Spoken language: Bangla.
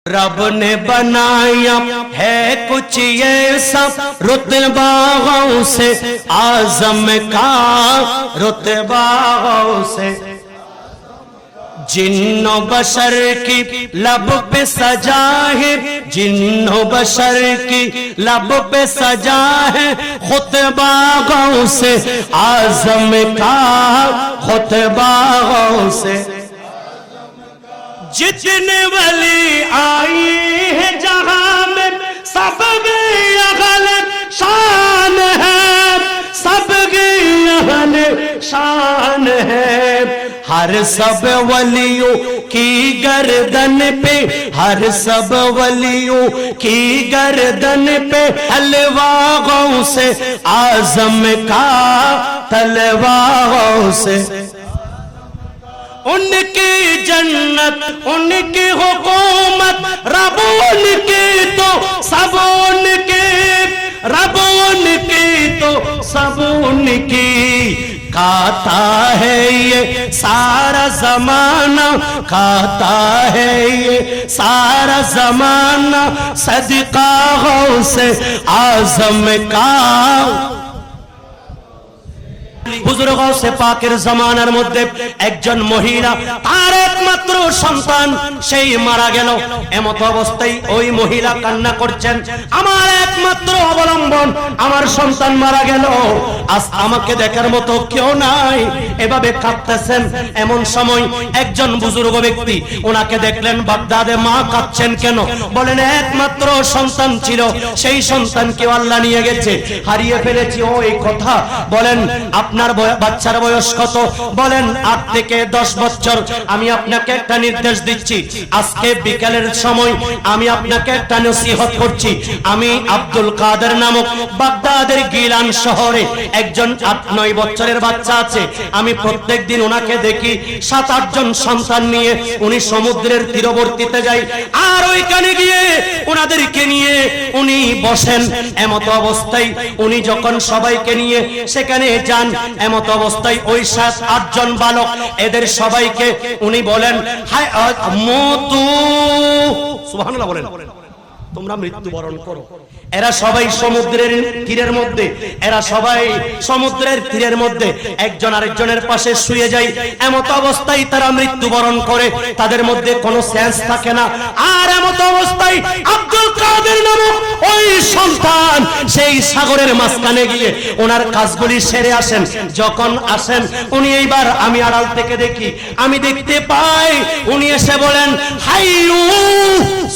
रब ने बनाया है कुछ ऐसा रुतबा से आजम का रुतबा से जिन्नो बशर की लब पे सजा है जिन्नो बशर की लब पे सजा है खुतबा से आजम का खुतबा से जितने वली आई है जहां में सब अगल शान है सब अगल शान है हर सब वलियों की गर्दन पे हर सब वलियों की गर्दन पे तलवारों से आजम का तलवारों से उनकी जन्नत उनकी हुकूमत रब उनकी तो सब उनकी रब उनकी तो सब उनकी खाता है ये सारा जमाना खाता है ये सारा जमाना सदका से आजम का হুজুর গাউসে পাকের জামানার মধ্যে একজন মহিলা তার একমাত্র সন্তান সেই মারা গেল এমত অবস্থায় ওই মহিলা কান্না করছেন আমার একমাত্র অবলম্বন আমার সন্তান মারা গেল আজ আমাকে দেখার মতো কেউ নাই এভাবে কাঁদতেছেন এমন সময় একজন বুজুর্গ ব্যক্তি ওনাকে দেখলেন বাগদাদে মা কাঁদছেন কেন বলেন একমাত্র সন্তান ছিল সেই সন্তানকে আল্লাহ নিয়ে গেছে হারিয়ে ফেলেছি ও এই কথা বলেন আপনার বাচ্চার বয়স কত বলেন 8 থেকে 10 বছর আমি আপনাকে একটা নির্দেশ দিচ্ছি আজকে বিকালের সময় আমি আপনাকে একটা নসিহত করছি আমি আব্দুল কাদের নামক বাগদাদের গিলান শহরে একজন 8-9 বছরের বাচ্চা আছে আমি প্রত্যেকদিন ওনাকে দেখি 7-8 জন সন্তান নিয়ে উনি সমুদ্রের তীরবর্তীতে যায় আর ওইখানে গিয়ে ওনাদেরকে নিয়ে উনি বসেন এমত অবস্থায় উনি যখন সবাইকে নিয়ে সেখানে যান এমত অবস্থায় ওই 7-8 জন বালক এদের সবাইকে উনি বলেন হায় মতু সুবহানাল্লাহ বলেন তোমরা মৃত্যুবরণ করো এরা সবাই সমুদ্রের তীরের মধ্যে এরা সবাই সমুদ্রের তীরের মধ্যে একজন আরেকজনের পাশে শুয়ে যায় এমত অবস্থায় তারা মৃত্যুবরণ করে তাদের মধ্যে কোনো সেন্স থাকে না আর এমত অবস্থায় আব্দুল কাদের নামক ওই সন্তান সেই সাগরের মাঝখানে গিয়ে ওনার কাজগুলি সেরে আসেন যখন আসেন উনি এইবার আমি আড়াল থেকে দেখি আমি দেখতে পাই উনি এসে বলেন হাইয়ু